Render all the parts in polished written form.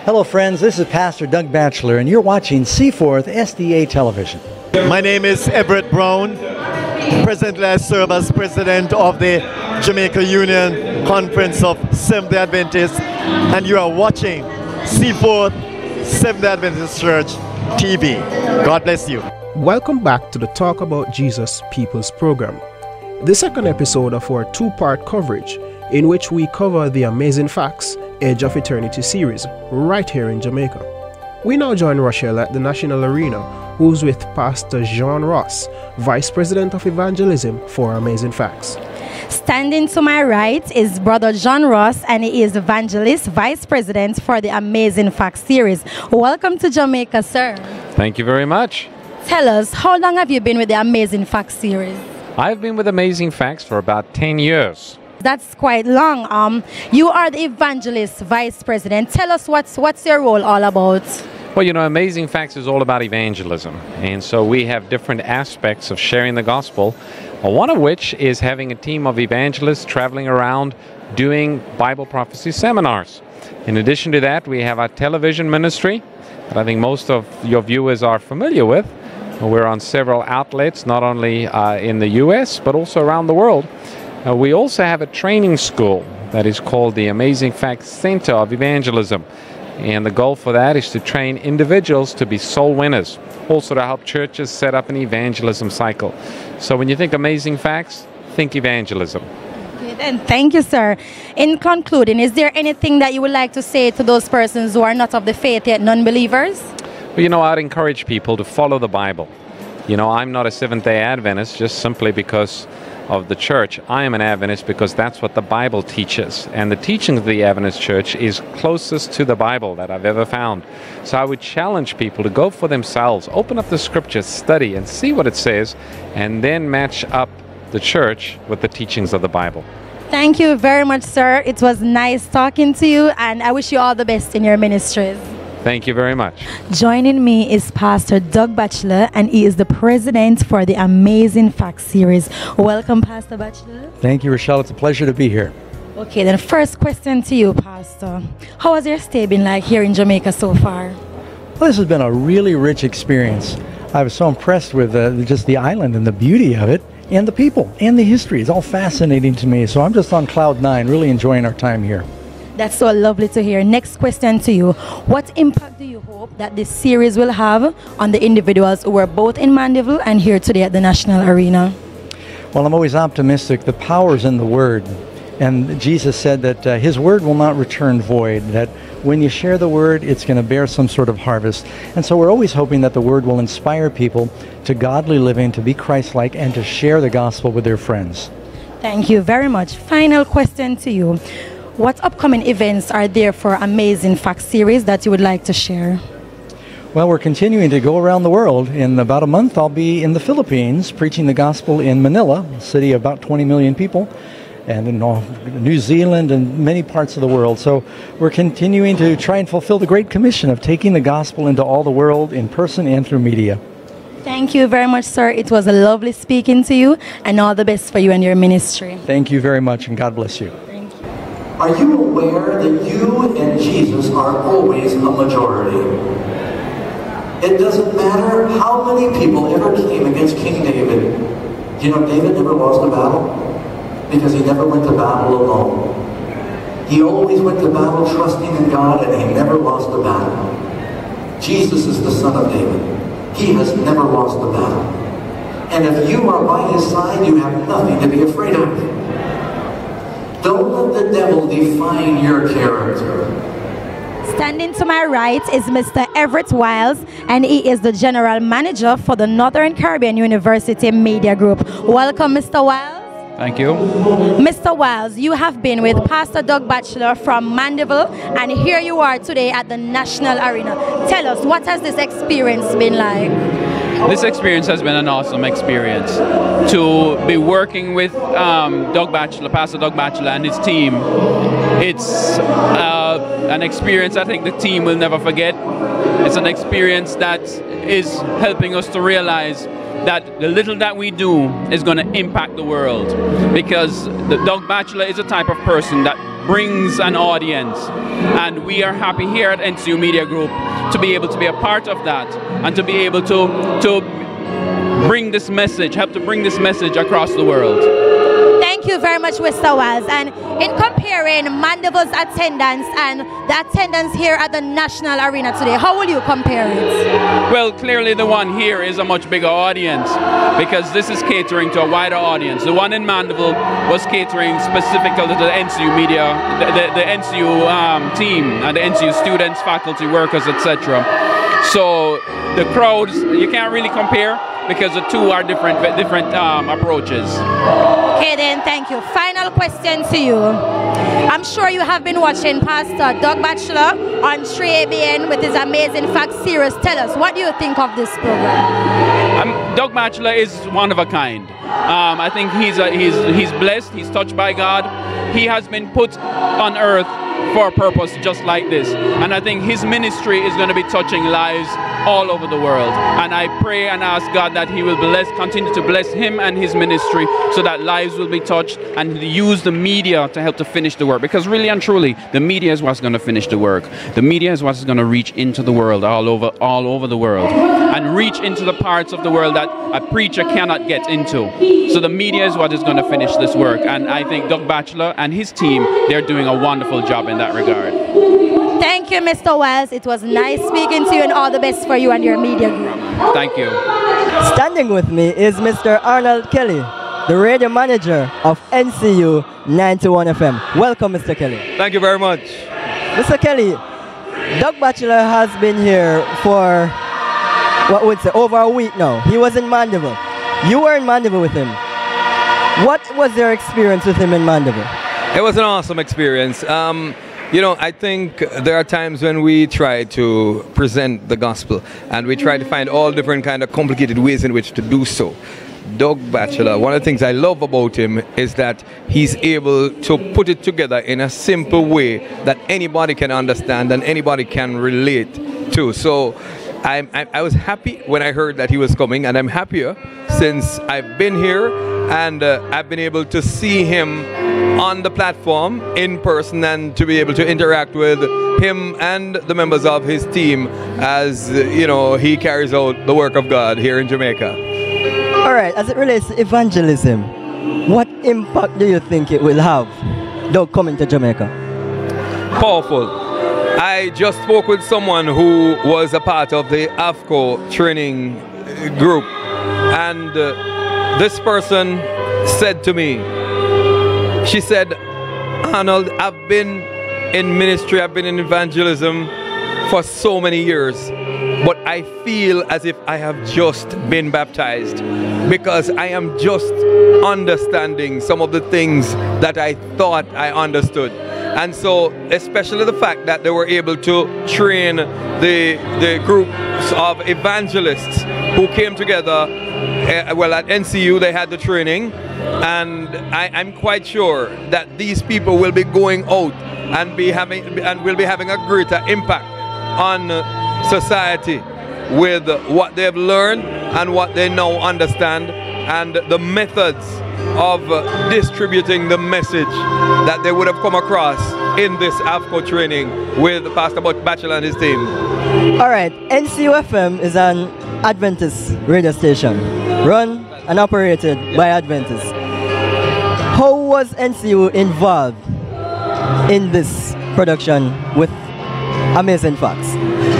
Hello friends, this is Pastor Doug Batchelor and you're watching Seaforth SDA Television. My name is Everett Brown. Presently I serve as president of the Jamaica Union Conference of Seventh-day Adventists, and you are watching Seaforth Seventh-day Adventist Church TV. God bless you. Welcome back to the Talk About Jesus People's program, the second episode of our two-part coverage in which we cover the Amazing Facts Edge of Eternity series right here in Jamaica. We now join Rochelle at the National Arena, who's with Pastor John Ross, Vice President of Evangelism for Amazing Facts. Standing to my right is Brother John Ross, and he is Evangelist Vice President for the Amazing Facts series. Welcome to Jamaica, sir. Thank you very much. Tell us, how long have you been with the Amazing Facts series? I've been with Amazing Facts for about 10 years. That's quite long. You are the Evangelist Vice President. Tell us what's your role all about? Well, you know, Amazing Facts is all about evangelism. And so we have different aspects of sharing the gospel, one of which is having a team of evangelists traveling around doing Bible prophecy seminars. In addition to that, we have our television ministry that I think most of your viewers are familiar with. We're on several outlets, not only in the U.S., but also around the world. We also have a training school that is called the Amazing Facts Center of Evangelism. And the goal for that is to train individuals to be soul winners, also to help churches set up an evangelism cycle. So when you think Amazing Facts, think evangelism. Okay, then thank you, sir. In concluding, is there anything that you would like to say to those persons who are not of the faith yet, non-believers? Well, you know, I'd encourage people to follow the Bible. You know, I'm not a Seventh-day Adventist just simply because of the church. I am an Adventist because that's what the Bible teaches, and the teaching of the Adventist church is closest to the Bible that I've ever found. So I would challenge people to go for themselves, open up the scriptures, study and see what it says, and then match up the church with the teachings of the Bible. Thank you very much, sir. It was nice talking to you, and I wish you all the best in your ministries. Thank you very much. Joining me is Pastor Doug Batchelor, and he is the president for the Amazing Facts series. Welcome, Pastor Batchelor. Thank you, Rochelle. It's a pleasure to be here. Okay, then first question to you, Pastor. How has your stay been like here in Jamaica so far? Well, this has been a really rich experience. I was so impressed with just the island and the beauty of it, and the people, and the history. It's all fascinating to me. So I'm just on cloud nine, really enjoying our time here. That's so lovely to hear. Next question to you. What impact do you hope that this series will have on the individuals who were both in Mandeville and here today at the National Arena? Well, I'm always optimistic. The power's in the Word. And Jesus said that His Word will not return void, that when you share the Word, it's going to bear some sort of harvest. And so we're always hoping that the Word will inspire people to godly living, to be Christ-like, and to share the gospel with their friends. Thank you very much. Final question to you. What upcoming events are there for Amazing Facts series that you would like to share? Well, we're continuing to go around the world. In about a month, I'll be in the Philippines preaching the gospel in Manila, a city of about 20 million people, and in New Zealand and many parts of the world. So we're continuing to try and fulfill the Great Commission of taking the gospel into all the world in person and through media. Thank you very much, sir. It was a lovely speaking to you, and all the best for you and your ministry. Thank you very much, and God bless you. Are you aware that you and Jesus are always a majority? It doesn't matter how many people ever came against King David. You know, David never lost a battle because he never went to battle alone. He always went to battle trusting in God, and he never lost a battle. Jesus is the son of David. He has never lost a battle. And if you are by his side, you have nothing to be afraid of. Don't let the devil define your character. Standing to my right is Mr. Everett Wales, and he is the General Manager for the Northern Caribbean University Media Group. Welcome, Mr. Wales. Thank you. Mr. Wales, you have been with Pastor Doug Batchelor from Mandeville, and here you are today at the National Arena. Tell us, what has this experience been like? This experience has been an awesome experience. To be working with Doug Batchelor, Pastor Doug Batchelor and his team, it's an experience I think the team will never forget. It's an experience that is helping us to realize that the little that we do is going to impact the world, because the Doug Batchelor is a type of person that brings an audience. And we are happy here at NCU Media Group to be able to be a part of that and to be able to bring this message, help to bring this message across the world. Thank you very much, Mr. Wells. And in comparing Mandeville's attendance and the attendance here at the National Arena today, how will you compare it? Well, clearly the one here is a much bigger audience because this is catering to a wider audience. The one in Mandeville was catering specifically to the NCU media, the NCU team and the NCU students, faculty, workers, etc. So the crowds, you can't really compare because the two are different approaches. Okay then, thank you. Final question to you. I'm sure you have been watching Pastor Doug Batchelor on 3ABN with his Amazing Facts series. Tell us, what do you think of this program? Doug Batchelor is one of a kind. I think he's blessed, he's touched by God. He has been put on earth for a purpose just like this. And I think his ministry is going to be touching lives all over the world. And I pray and ask God that he will continue to bless him and his ministry so that lives will be touched and use the media to help to finish the work. Because really and truly, the media is what's going to finish the work. The media is what's going to reach into the world, all over the world, and reach into the parts of the world that a preacher cannot get into. So the media is what is going to finish this work. And I think Doug Batchelor and his team, they're doing a wonderful job in that regard. Thank you, Mr. Wells. It was nice speaking to you, and all the best for you and your media group. Thank you. Standing with me is Mr. Arnold Kelly, the radio manager of NCU 91 FM. Welcome, Mr. Kelly. Thank you very much. Mr. Kelly, Doug Batchelor has been here for, what would say, over a week now. He was in Mandeville. You were in Mandeville with him. What was your experience with him in Mandeville? It was an awesome experience. You know, I think there are times when we try to present the gospel and we try to find all different kind of complicated ways in which to do so. Doug Batchelor, one of the things I love about him is that he's able to put it together in a simple way that anybody can understand and anybody can relate to. So I was happy when I heard that he was coming, and I'm happier since I've been here and I've been able to see him on the platform in person and to be able to interact with him and the members of his team as, you know, he carries out the work of God here in Jamaica. All right, as it relates to evangelism, what impact do you think it will have, Doug coming to Jamaica? Powerful. I just spoke with someone who was a part of the AFCO training group, and this person said to me, she said, Arnold, I've been in ministry, I've been in evangelism for so many years, but I feel as if I have just been baptized because I am just understanding some of the things that I thought I understood. And so, especially the fact that they were able to train the groups of evangelists who came together, well, at NCU they had the training, and I'm quite sure that these people will be going out and will be having a greater impact on society with what they've learned and what they now understand and the methods of distributing the message that they would have come across in this AFCO training with Pastor Batchelor and his team. All right, NCU FM is an Adventist radio station run and operated by Adventists. How was NCU involved in this production with Amazing Facts?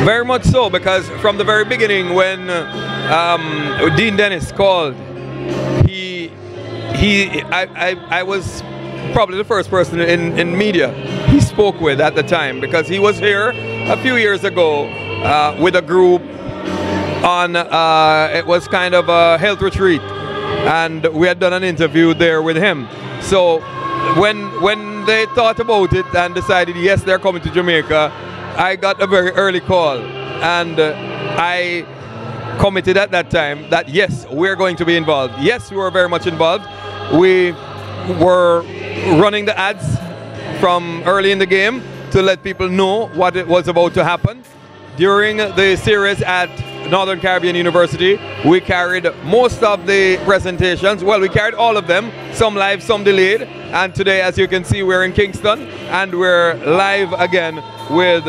Very much so, because from the very beginning when Dean Dennis called, I was probably the first person in media he spoke with at the time, because he was here a few years ago with a group on, it was kind of a health retreat, and we had done an interview there with him. So when they thought about it and decided, yes, they're coming to Jamaica, I got a very early call, and I committed at that time that yes, we're going to be involved. Yes, we were very much involved. We were running the ads from early in the game to let people know what it was about to happen. During the series at Northern Caribbean University. We carried most of the presentations. Well, we carried all of them, some live, some delayed. And today, as you can see, we're in Kingston, and we're live again with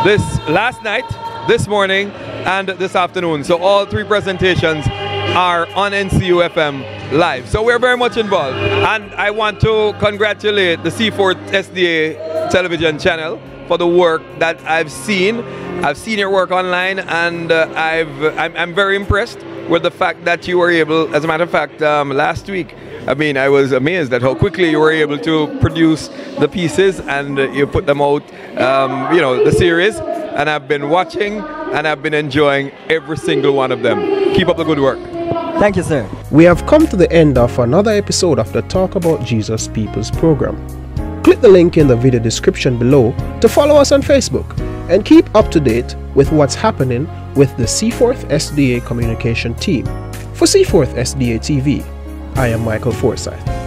this last night, this morning, and this afternoon. So all 3 presentations are on NCU FM live. So we're very much involved. And I want to congratulate the Seaforth SDA television channel for the work that I've seen. I've seen your work online, and I'm very impressed with the fact that you were able, as a matter of fact, last week, I mean, I was amazed at how quickly you were able to produce the pieces and you put them out, you know, the series. And I've been watching and I've been enjoying every single one of them. Keep up the good work. Thank you, sir. We have come to the end of another episode of the Talk About Jesus People's program. Click the link in the video description below to follow us on Facebook and keep up to date with what's happening with the Seaforth SDA communication team. For Seaforth SDA TV, I am Michael Forsyth.